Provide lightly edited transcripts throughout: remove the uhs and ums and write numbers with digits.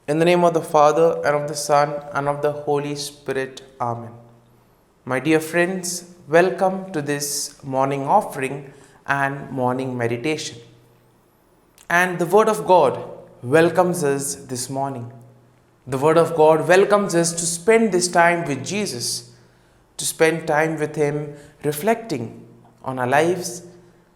In the name of the Father, and of the Son, and of the Holy Spirit. Amen. My dear friends, welcome to this morning offering and morning meditation. And the Word of God welcomes us this morning. The Word of God welcomes us to spend this time with Jesus, to spend time with Him, reflecting on our lives,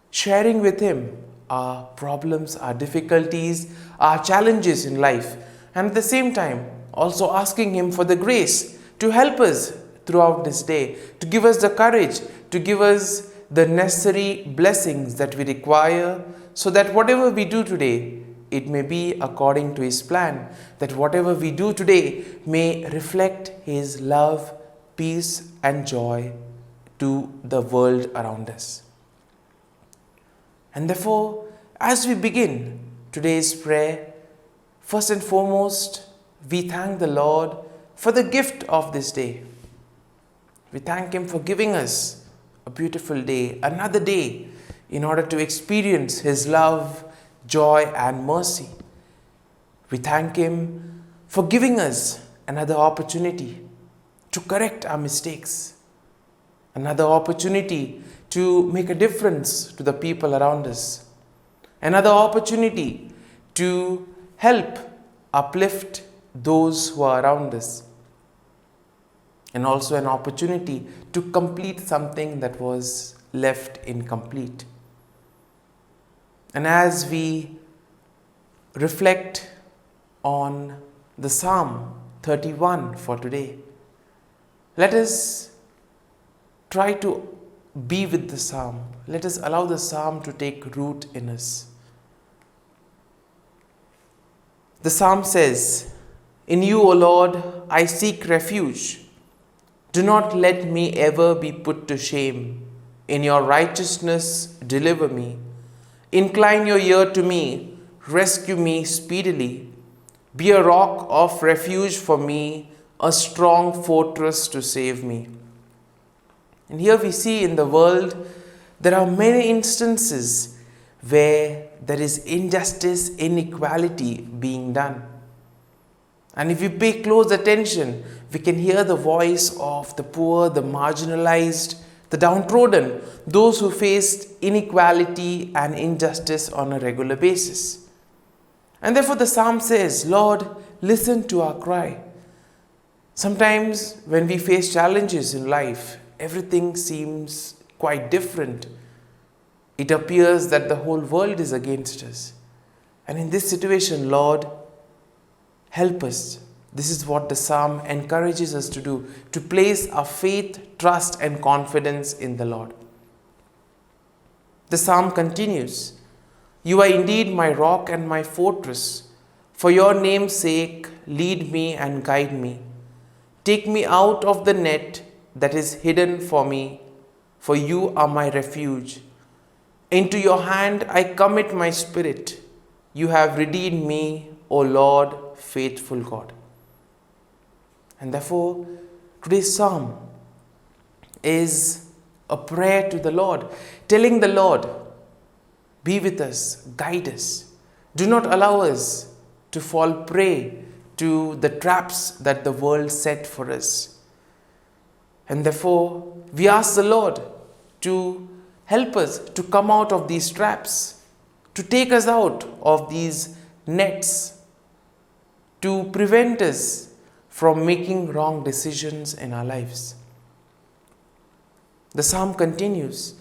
sharing with Him our problems, our difficulties, our challenges in life, and at the same time also asking Him for the grace to help us throughout this day, to give us the courage, to give us the necessary blessings that we require, so that whatever we do today, it may be according to His plan, that whatever we do today may reflect His love, peace and joy to the world around us. And therefore, as we begin today's prayer, first and foremost, we thank the Lord for the gift of this day. We thank Him for giving us a beautiful day, another day, in order to experience His love, joy and mercy. We thank Him for giving us another opportunity to correct our mistakes, another opportunity to make a difference to the people around us, another opportunity to help uplift those who are around us, and also an opportunity to complete something that was left incomplete. And as we reflect on the Psalm 31 for today, let us try to be with the Psalm. Let us allow the Psalm to take root in us. The Psalm says, "In you, O Lord, I seek refuge. Do not let me ever be put to shame. In your righteousness, deliver me. Incline your ear to me. Rescue me speedily. Be a rock of refuge for me, a strong fortress to save me." And here we see in the world, there are many instances where there is injustice, inequality being done. And if we pay close attention, we can hear the voice of the poor, the marginalized, the downtrodden, those who faced inequality and injustice on a regular basis. And therefore the Psalm says, "Lord, listen to our cry." Sometimes when we face challenges in life, everything seems quite different. It appears that the whole world is against us. And in this situation, Lord, help us. This is what the Psalm encourages us to do, to place our faith, trust and confidence in the Lord. The Psalm continues, "You are indeed my rock and my fortress. For your name's sake, lead me and guide me. Take me out of the net that is hidden for me, for you are my refuge. Into your hand I commit my spirit. You have redeemed me, O Lord, faithful God." And therefore, today's psalm is a prayer to the Lord, telling the Lord, be with us, guide us. Do not allow us to fall prey to the traps that the world set for us. And therefore, we ask the Lord to help us to come out of these traps, to take us out of these nets, to prevent us from making wrong decisions in our lives. The psalm continues,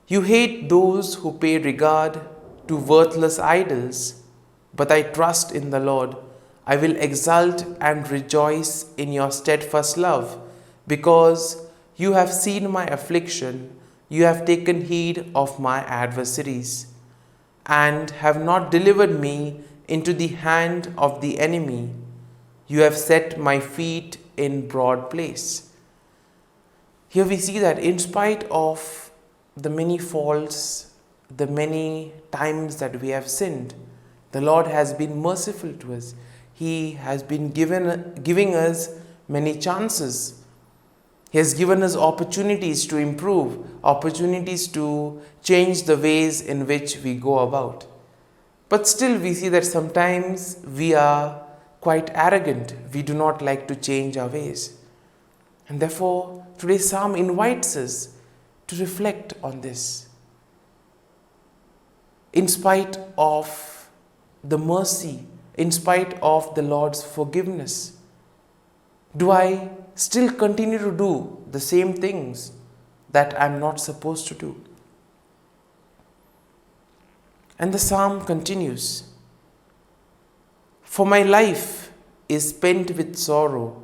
"You hate those who pay regard to worthless idols, but I trust in the Lord. I will exult and rejoice in your steadfast love, because you have seen my affliction. You have taken heed of my adversaries, and have not delivered me into the hand of the enemy. You have set my feet in broad place." Here we see that in spite of the many faults, the many times that we have sinned, the Lord has been merciful to us. He has been giving us many chances. He has given us opportunities to improve, opportunities to change the ways in which we go about. But still we see that sometimes we are quite arrogant. We do not like to change our ways. And therefore, today's psalm invites us to reflect on this. In spite of the mercy, in spite of the Lord's forgiveness, do I still continue to do the same things that I'm not supposed to do? And the psalm continues, "For my life is spent with sorrow,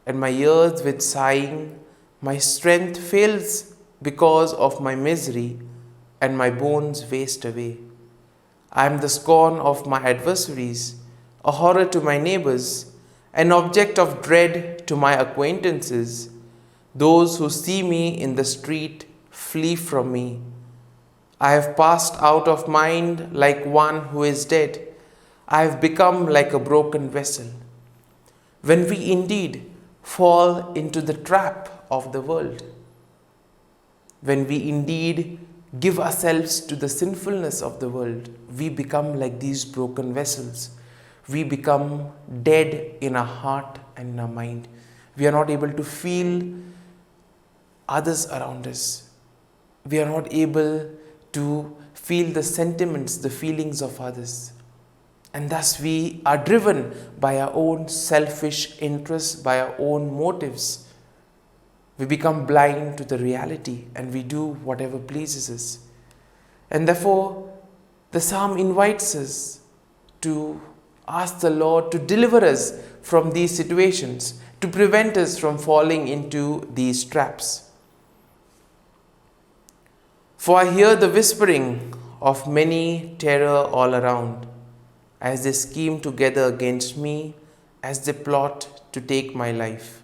and my years with sighing. My strength fails because of my misery, and my bones waste away. I am the scorn of my adversaries, a horror to my neighbors, an object of dread to my acquaintances. Those who see me in the street flee from me. I have passed out of mind like one who is dead. I have become like a broken vessel." When we indeed fall into the trap of the world, when we indeed give ourselves to the sinfulness of the world, we become like these broken vessels. We become dead in our heart and in our mind. We are not able to feel others around us. We are not able to feel the sentiments, the feelings of others. And thus we are driven by our own selfish interests, by our own motives. We become blind to the reality and we do whatever pleases us. And therefore, the psalm invites us to ask the Lord to deliver us from these situations, to prevent us from falling into these traps. "For I hear the whispering of many terror all around, as they scheme together against me, as they plot to take my life.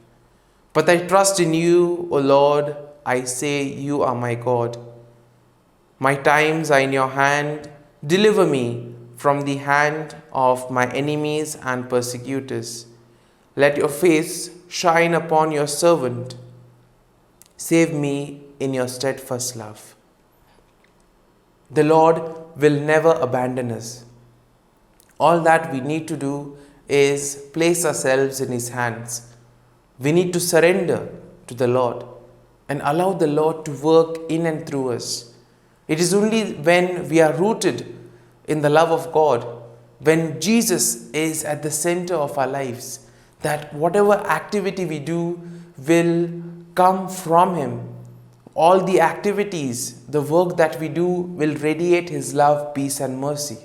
But I trust in you, O Lord. I say, you are my God. My times are in your hand. Deliver me from the hand of my enemies and persecutors. Let your face shine upon your servant. Save me in your steadfast love." The Lord will never abandon us. All that we need to do is place ourselves in His hands. We need to surrender to the Lord and allow the Lord to work in and through us. It is only when we are rooted in the love of God, when Jesus is at the center of our lives, that whatever activity we do will come from Him. All the activities, the work that we do will radiate His love, peace and mercy.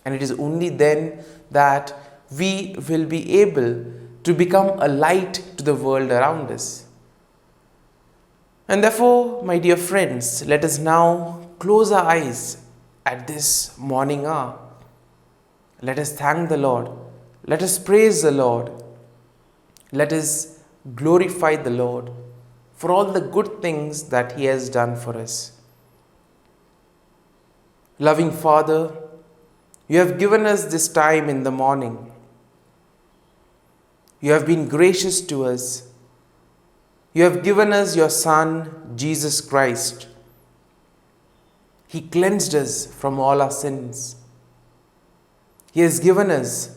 And it is only then that we will be able to become a light to the world around us. And therefore, my dear friends, let us now close our eyes at this morning hour. Let us thank the Lord. Let us praise the Lord. Let us glorify the Lord for all the good things that He has done for us. Loving Father, you have given us this time in the morning. You have been gracious to us. You have given us your Son, Jesus Christ. He cleansed us from all our sins. He has given us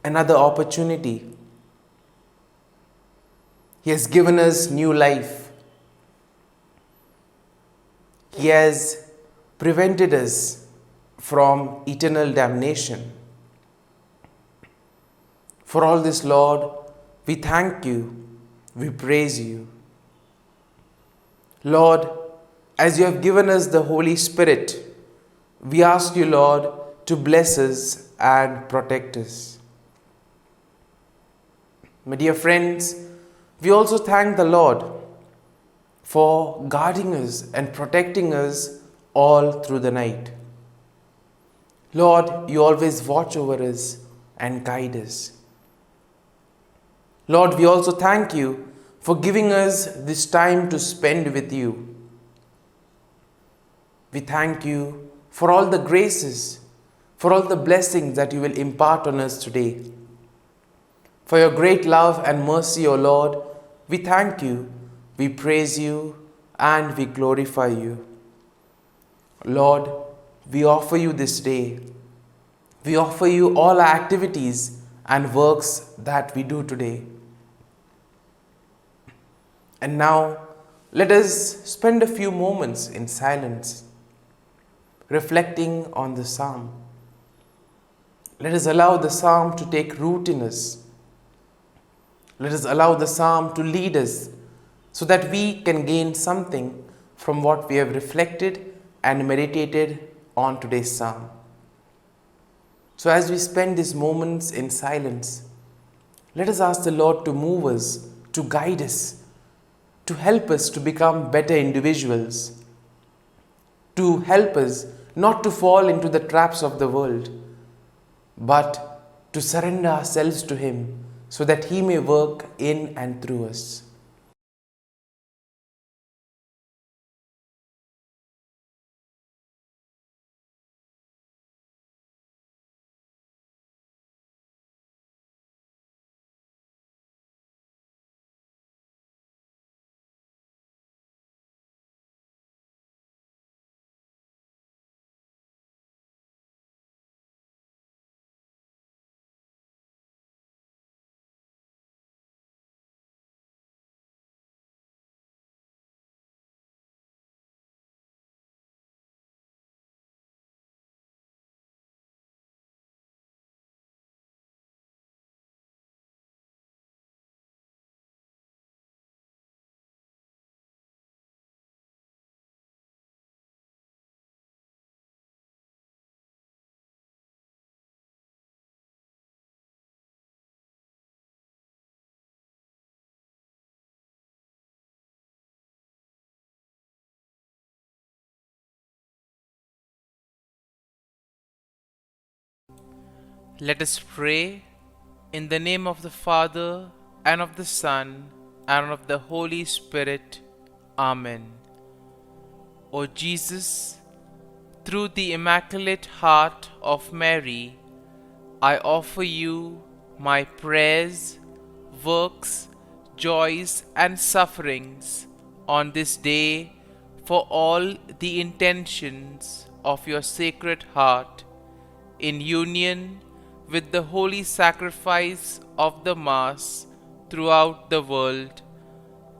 another opportunity. He has given us new life. He has prevented us from eternal damnation. For all this, Lord, we thank you, we praise you. Lord, as you have given us the Holy Spirit, we ask you, Lord, to bless us and protect us. My dear friends, we also thank the Lord for guarding us and protecting us all through the night. Lord, you always watch over us and guide us. Lord, we also thank you for giving us this time to spend with you. We thank you for all the graces, for all the blessings that you will impart on us today. For your great love and mercy, O Lord, we thank you, we praise you, and we glorify you. Lord, we offer you this day. We offer you all our activities and works that we do today. And now, let us spend a few moments in silence, reflecting on the psalm. Let us allow the psalm to take root in us. Let us allow the psalm to lead us so that we can gain something from what we have reflected and meditated on today's psalm. So, as we spend these moments in silence, let us ask the Lord to move us, to guide us, to help us to become better individuals, to help us not to fall into the traps of the world, but to surrender ourselves to Him so that He may work in and through us. Let us pray in the name of the Father, and of the Son, and of the Holy Spirit. Amen. O Jesus, through the Immaculate Heart of Mary, I offer you my prayers, works, joys, and sufferings on this day for all the intentions of your Sacred Heart, in union with the holy sacrifice of the Mass throughout the world,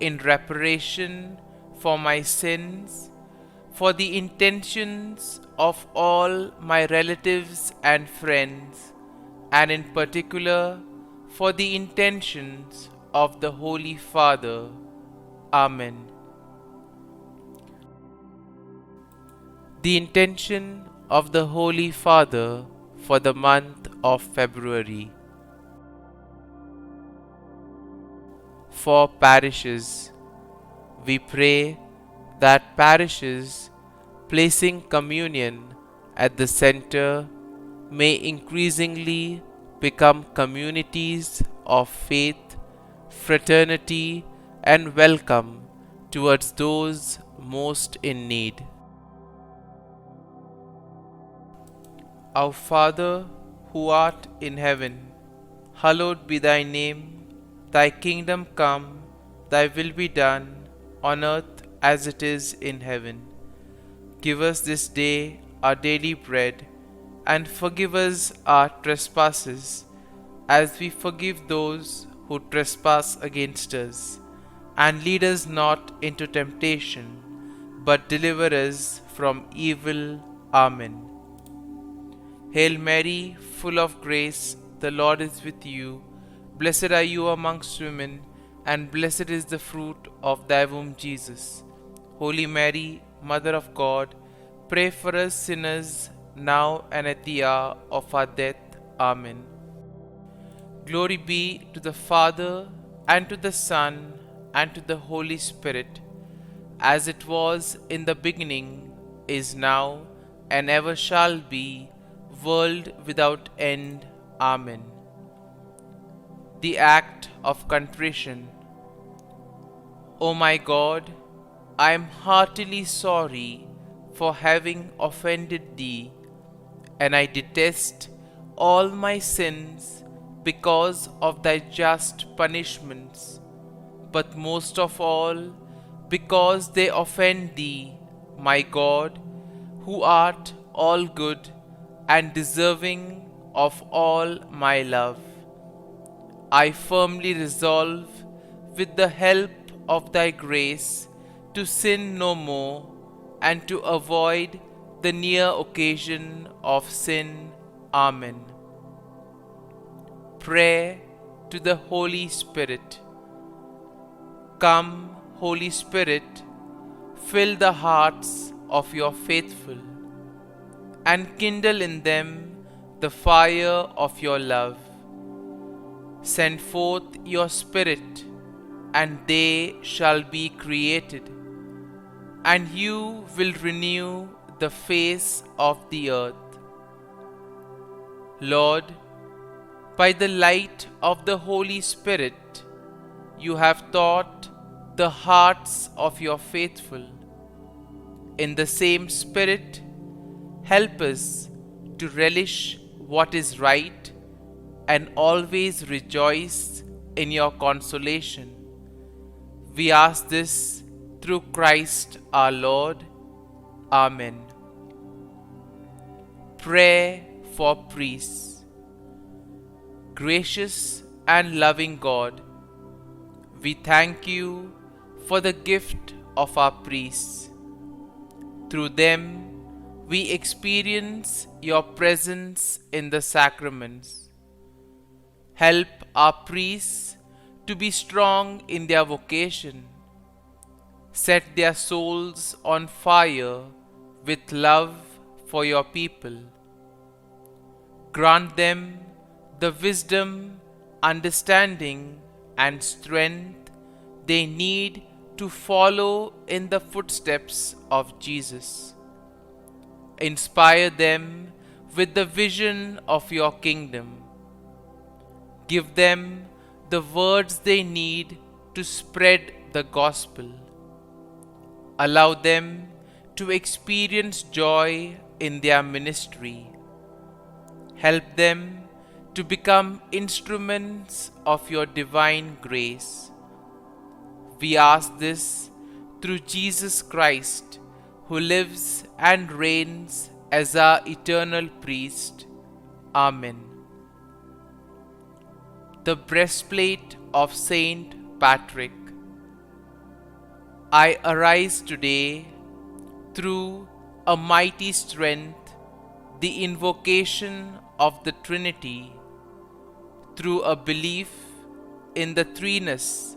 in reparation for my sins, for the intentions of all my relatives and friends, and in particular for the intentions of the Holy Father. Amen. The intention of the Holy Father for the month of February. For parishes, we pray that parishes placing communion at the center may increasingly become communities of faith, fraternity, and welcome towards those most in need. Our Father, who art in heaven, hallowed be thy name. Thy kingdom come, thy will be done, on earth as it is in heaven. Give us this day our daily bread, and forgive us our trespasses, as we forgive those who trespass against us. And lead us not into temptation, but deliver us from evil. Amen. Hail Mary, full of grace, the Lord is with you. Blessed are you amongst women, and blessed is the fruit of thy womb, Jesus. Holy Mary, Mother of God, pray for us sinners, now and at the hour of our death. Amen. Glory be to the Father, and to the Son, and to the Holy Spirit, as it was in the beginning, is now, and ever shall be, world without end. Amen. The act of contrition. O my God, I am heartily sorry for having offended thee, and I detest all my sins because of thy just punishments, but most of all because they offend thee, my God, who art all good and deserving of all my love. I firmly resolve, with the help of thy grace, to sin no more and to avoid the near occasion of sin. Amen. Prayer to the Holy Spirit. Come, Holy Spirit, fill the hearts of your faithful and kindle in them the fire of your love. Send forth your Spirit, and they shall be created, and you will renew the face of the earth. Lord, by the light of the Holy Spirit, you have taught the hearts of your faithful. In the same Spirit, help us to relish what is right and always rejoice in your consolation. We ask this through Christ our Lord. Amen. Prayer for priests. Gracious and loving God, we thank you for the gift of our priests. Through them, we experience your presence in the sacraments. Help our priests to be strong in their vocation. Set their souls on fire with love for your people. Grant them the wisdom, understanding, and strength they need to follow in the footsteps of Jesus. Inspire them with the vision of your kingdom. Give them the words they need to spread the gospel. Allow them to experience joy in their ministry. Help them to become instruments of your divine grace. We ask this through Jesus Christ, who lives and reigns as our eternal priest. Amen. The breastplate of Saint Patrick. I arise today through a mighty strength, the invocation of the Trinity, through a belief in the threeness,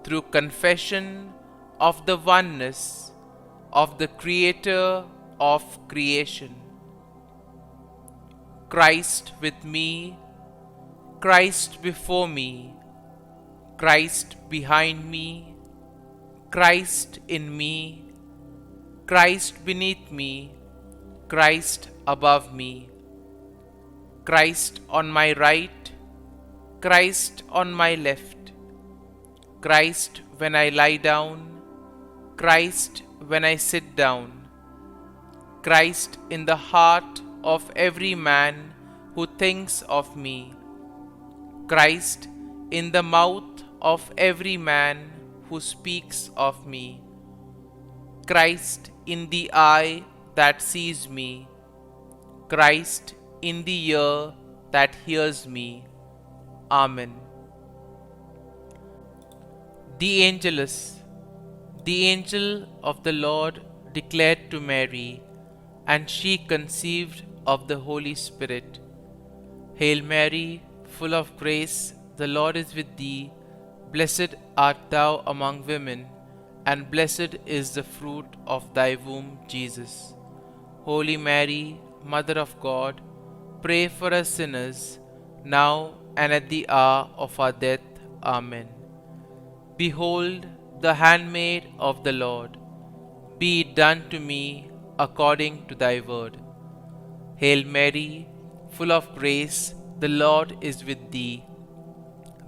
through confession of the oneness of the Creator of creation. Christ with me, Christ before me, Christ behind me, Christ in me, Christ beneath me, Christ above me, Christ on my right, Christ on my left, Christ when I lie down, Christ when I sit down, Christ in the heart of every man who thinks of me, Christ in the mouth of every man who speaks of me, Christ in the eye that sees me, Christ in the ear that hears me. Amen. The Angelus. The angel of the Lord declared to Mary, and she conceived of the Holy Spirit. Hail Mary, full of grace, the Lord is with thee. Blessed art thou among women, and blessed is the fruit of thy womb, Jesus. Holy Mary, Mother of God, pray for us sinners, now and at the hour of our death. Amen. Behold, the handmaid of the Lord. Be it done to me according to thy word. Hail Mary, full of grace, the Lord is with thee.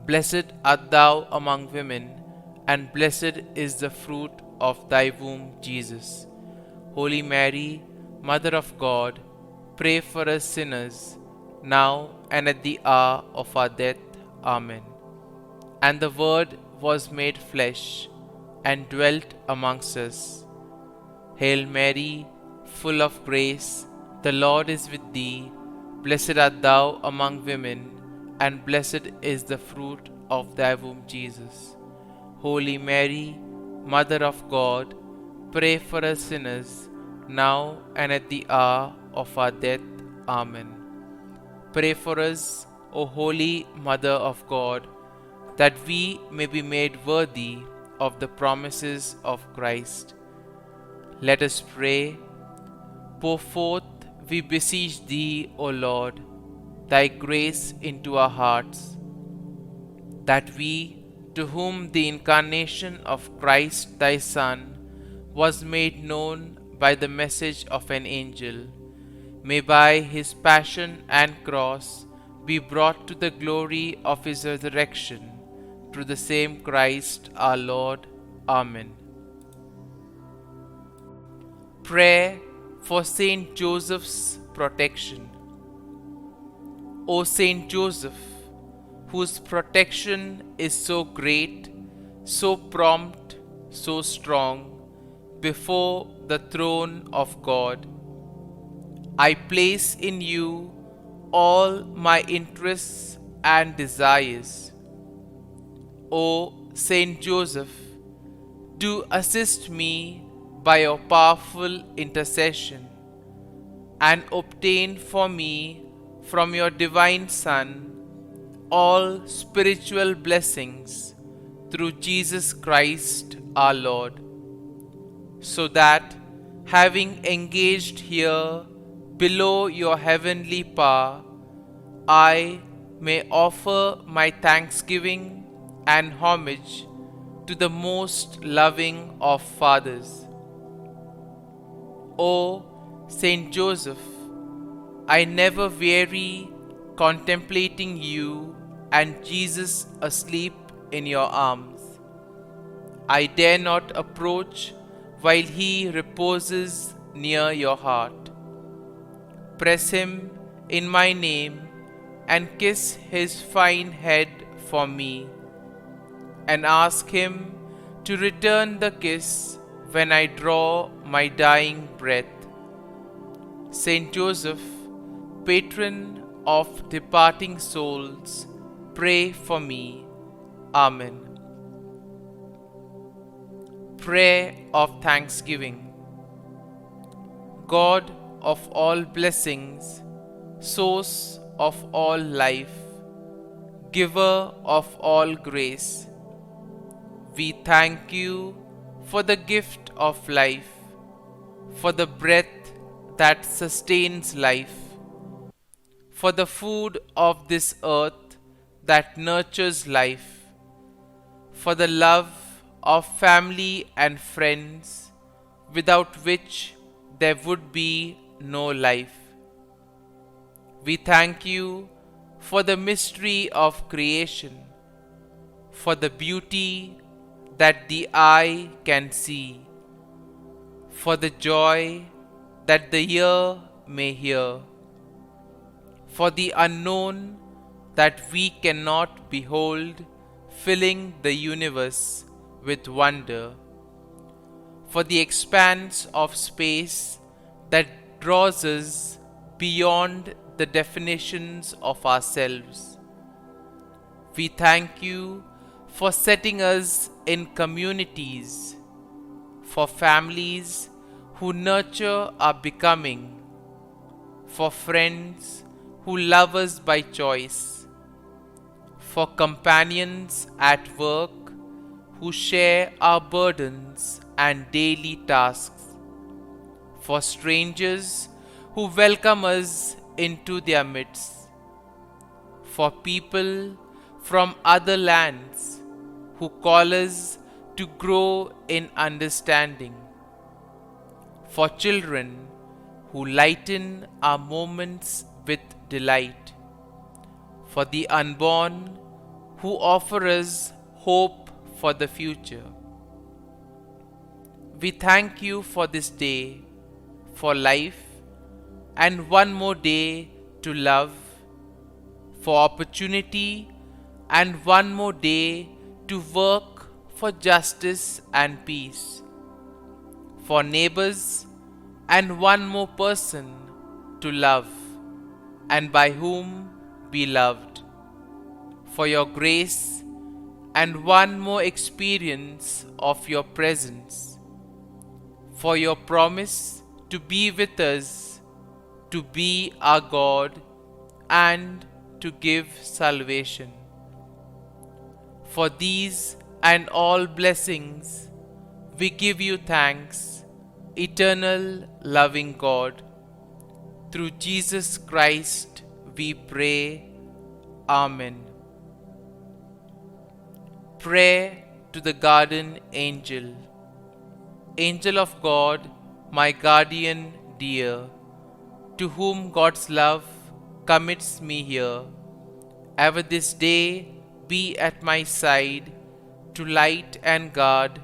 Blessed art thou among women, and blessed is the fruit of thy womb, Jesus. Holy Mary, Mother of God, pray for us sinners, now and at the hour of our death. Amen. And the Word was made flesh, and dwelt amongst us. Hail Mary, full of grace, the Lord is with thee. Blessed art thou among women, and blessed is the fruit of thy womb, Jesus. Holy Mary, Mother of God, pray for us sinners, now and at the hour of our death. Amen. Pray for us, O Holy Mother of God, that we may be made worthy of the promises of Christ. Let us pray. Pour forth, we beseech thee, O Lord, thy grace into our hearts, that we, to whom the incarnation of Christ thy Son was made known by the message of an angel, may by his passion and cross be brought to the glory of his resurrection, through the same Christ our Lord. Amen. Prayer for Saint Joseph's protection. O Saint Joseph, whose protection is so great, so prompt, so strong, before the throne of God, I place in you all my interests and desires. O Saint Joseph, do assist me by your powerful intercession, and obtain for me from your divine Son all spiritual blessings through Jesus Christ our Lord, so that, having engaged here below your heavenly power, I may offer my thanksgiving and homage to the most loving of fathers. O Saint Joseph, I never weary contemplating you and Jesus asleep in your arms. I dare not approach while he reposes near your heart. Press him in my name and kiss his fine head for me, and ask him to return the kiss when I draw my dying breath. Saint Joseph, patron of departing souls, pray for me. Amen. Prayer of Thanksgiving. God of all blessings, source of all life, giver of all grace, we thank you for the gift of life, for the breath that sustains life, for the food of this earth that nurtures life, for the love of family and friends, without which there would be no life. We thank you for the mystery of creation, for the beauty that the eye can see, for the joy that the ear may hear, for the unknown that we cannot behold, filling the universe with wonder, for the expanse of space that draws us beyond the definitions of ourselves. We thank you for setting us in communities, for families who nurture our becoming, for friends who love us by choice, for companions at work who share our burdens and daily tasks, for strangers who welcome us into their midst, for people from other lands who call us to grow in understanding, for children who lighten our moments with delight, for the unborn who offer us hope for the future. We thank you for this day, for life, and one more day to love, for opportunity, and one more day to work for justice and peace, for neighbors, and one more person to love, and by whom be loved. For your grace and one more experience of your presence, for your promise to be with us, to be our God, and to give salvation. For these and all blessings, we give you thanks, eternal loving God. Through Jesus Christ we pray. Amen. Prayer to the Garden Angel. Angel of God, my guardian dear, to whom God's love commits me here, ever this day be at my side, to light and guard,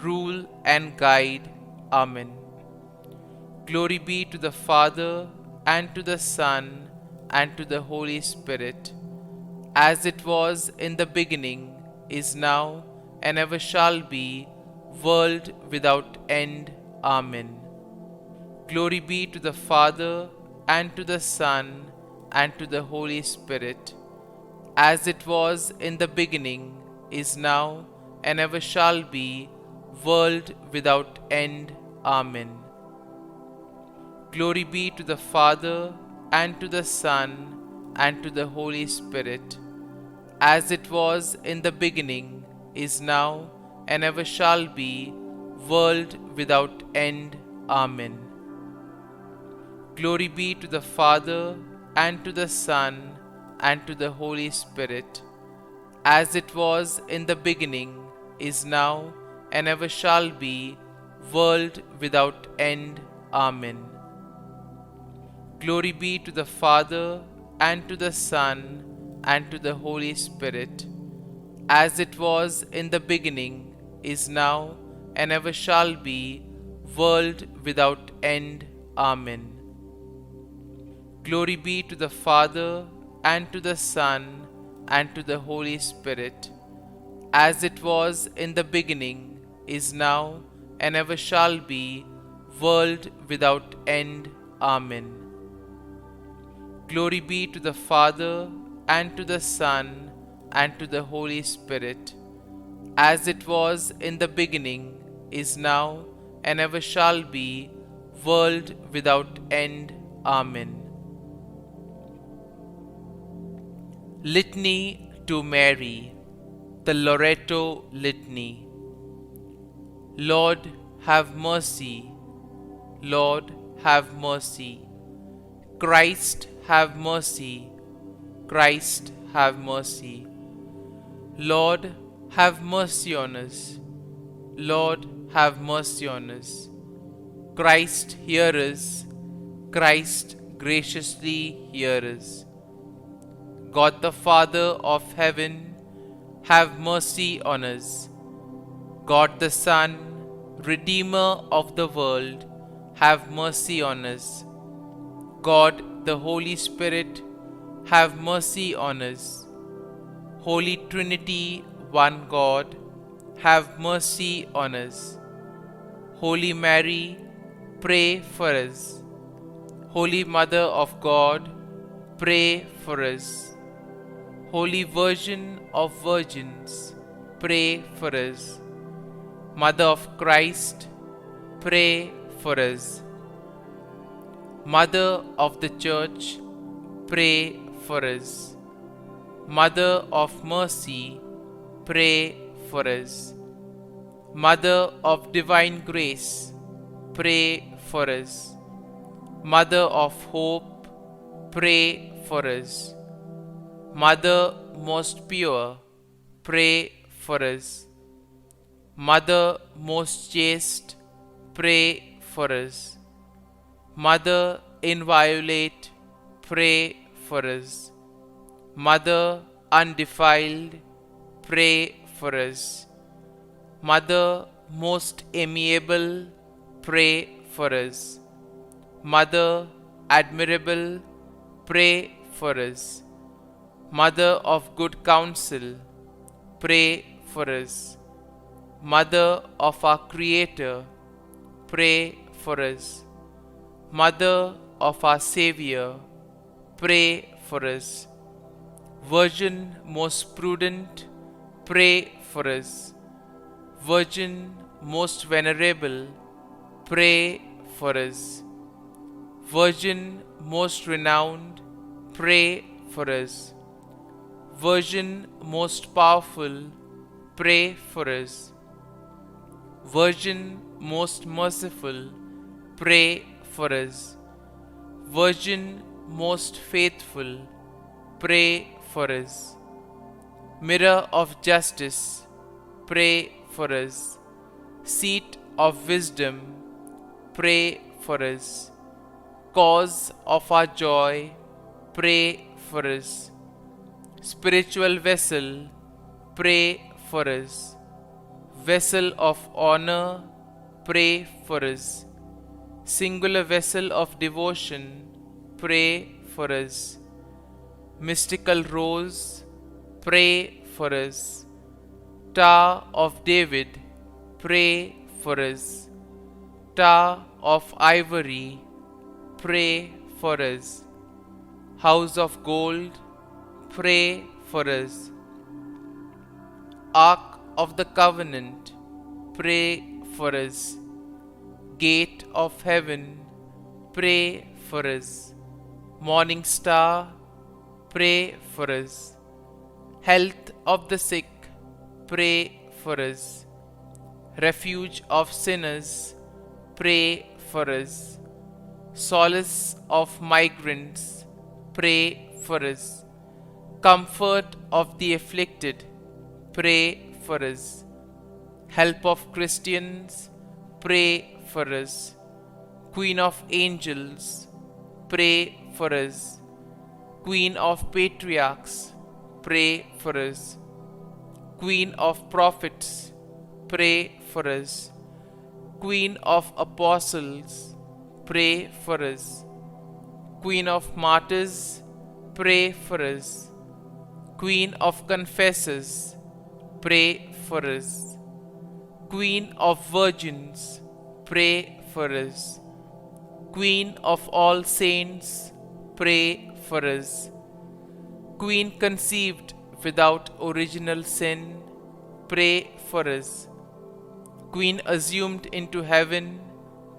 rule and guide. Amen. Glory be to the Father, and to the Son, and to the Holy Spirit, as it was in the beginning, is now, and ever shall be, world without end. Amen. Glory be to the Father, and to the Son, and to the Holy Spirit, as it was in the beginning, is now, and ever shall be, world without end. Amen. Glory be to the Father, and to the Son, and to the Holy Spirit, as it was in the beginning, is now, and ever shall be, world without end. Amen. Glory be to the Father, and to the Son, and to the Holy Spirit, as it was in the beginning, is now, and ever shall be, world without end. Amen. Glory be to the Father, and to the Son, and to the Holy Spirit, as it was in the beginning, is now, and ever shall be, world without end. Amen. Glory be to the Father, and to the Son, and to the Holy Spirit, as it was in the beginning, is now, and ever shall be, world without end. Amen. Glory be to the Father, and to the Son, and to the Holy Spirit, as it was in the beginning, is now, and ever shall be, world without end. Amen. Litany to Mary, the Loreto Litany. Lord, have mercy. Lord, have mercy. Christ, have mercy. Christ, have mercy. Lord, have mercy on us. Lord, have mercy on us. Christ, hear us. Christ, graciously hear us. God the Father of heaven, have mercy on us. God the Son, Redeemer of the world, have mercy on us. God the Holy Spirit, have mercy on us. Holy Trinity, one God, have mercy on us. Holy Mary, pray for us. Holy Mother of God, pray for us. Holy Virgin of Virgins, pray for us. Mother of Christ, pray for us. Mother of the Church, pray for us. Mother of Mercy, pray for us. Mother of Divine Grace, pray for us. Mother of Hope, pray for us. Mother most pure, pray for us. Mother most chaste, pray for us. Mother inviolate, pray for us. Mother undefiled, pray for us. Mother most amiable, pray for us. Mother admirable, pray for us. Mother of good counsel, pray for us. Mother of our Creator, pray for us. Mother of our Savior, pray for us. Virgin most prudent, pray for us. Virgin most venerable, pray for us. Virgin most renowned, pray for us. Virgin most powerful, pray for us. Virgin most merciful, pray for us. Virgin most faithful, pray for us. Mirror of justice, pray for us. Seat of wisdom, pray for us. Cause of our joy, pray for us. Spiritual vessel, pray for us. Vessel of honor, pray for us. Singular vessel of devotion, pray for us. Mystical rose, pray for us. Tower of David, pray for us. Tower of ivory, pray for us. House of gold, pray for us. Ark of the covenant, pray for us. Gate of heaven, pray for us. Morning star, pray for us. Health of the sick, pray for us. Refuge of sinners, pray for us. Solace of migrants, pray for us. Comfort of the afflicted, pray for us. Help of Christians, pray for us. Queen of angels, pray for us. Queen of patriarchs, pray for us. Queen of prophets, pray for us. Queen of apostles, pray for us. Queen of martyrs, pray for us. Queen of confessors, pray for us. Queen of virgins, pray for us. Queen of all saints, pray for us. Queen conceived without original sin, pray for us. Queen assumed into heaven,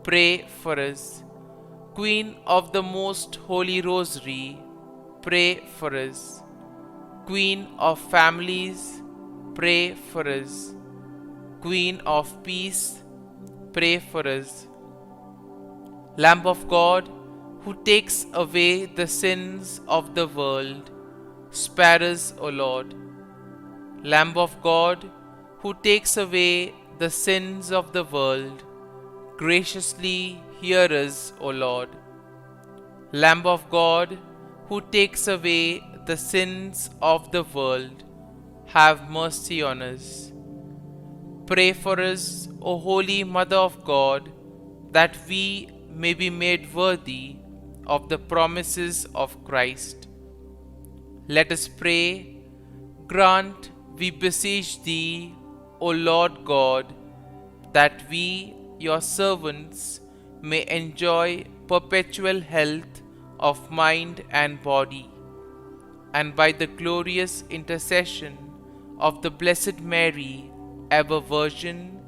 pray for us. Queen of the most holy rosary, pray for us. Queen of families, pray for us. Queen of peace, pray for us. Lamb of God, who takes away the sins of the world, spare us, O Lord. Lamb of God, who takes away the sins of the world, graciously hear us, O Lord. Lamb of God, who takes away the sins of the world, have mercy on us. Pray for us, O Holy Mother of God, that we may be made worthy of the promises of Christ. Let us pray. Grant, we beseech Thee, O Lord God, that we, Your servants, may enjoy perpetual health of mind and body, and by the glorious intercession of the Blessed Mary, ever Virgin,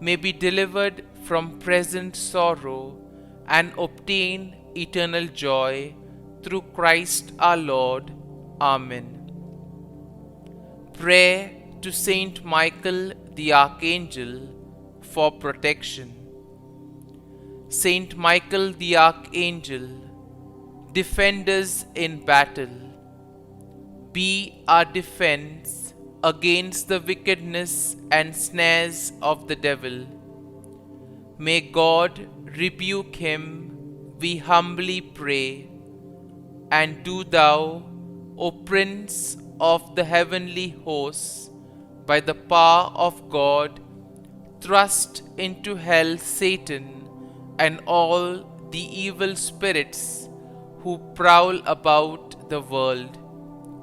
may be delivered from present sorrow and obtain eternal joy through Christ our Lord. Amen. Prayer to Saint Michael the Archangel for protection. Saint Michael the Archangel, defend us in battle. Be our defense against the wickedness and snares of the devil. May God rebuke him, we humbly pray. And do Thou, O Prince of the heavenly hosts, by the power of God, thrust into hell Satan and all the evil spirits who prowl about the world,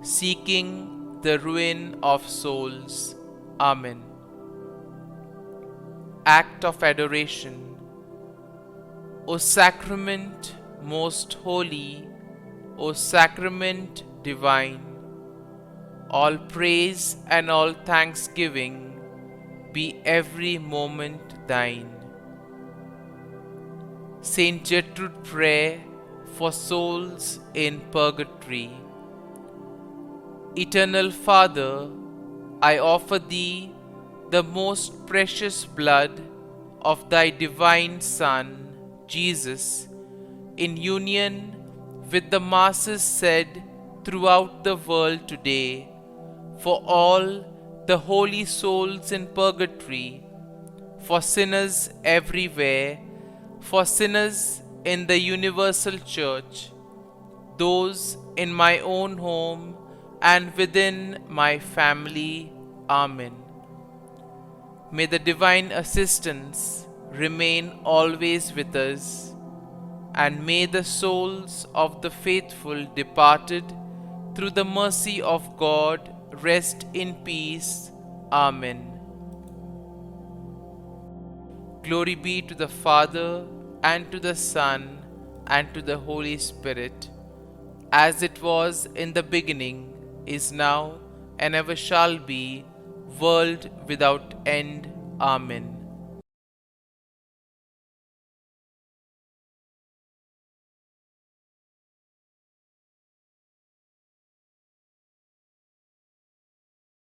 seeking the ruin of souls. Amen. Act of Adoration. O Sacrament most holy, O sacrament divine. All praise and all thanksgiving be every moment thine. Saint Gertrude, prayer for souls in purgatory. Eternal Father, I offer Thee the most precious blood of Thy divine Son, Jesus, in union with the masses said throughout the world today, for all the holy souls in purgatory, for sinners everywhere, for sinners in the universal church, those in my own home and within my family. Amen. May the divine assistance remain always with us, and may the souls of the faithful departed through the mercy of God rest in peace. Amen. Glory be to the Father, and to the Son, and to the Holy Spirit, as it was in the beginning, is now, and ever shall be, world without end. Amen.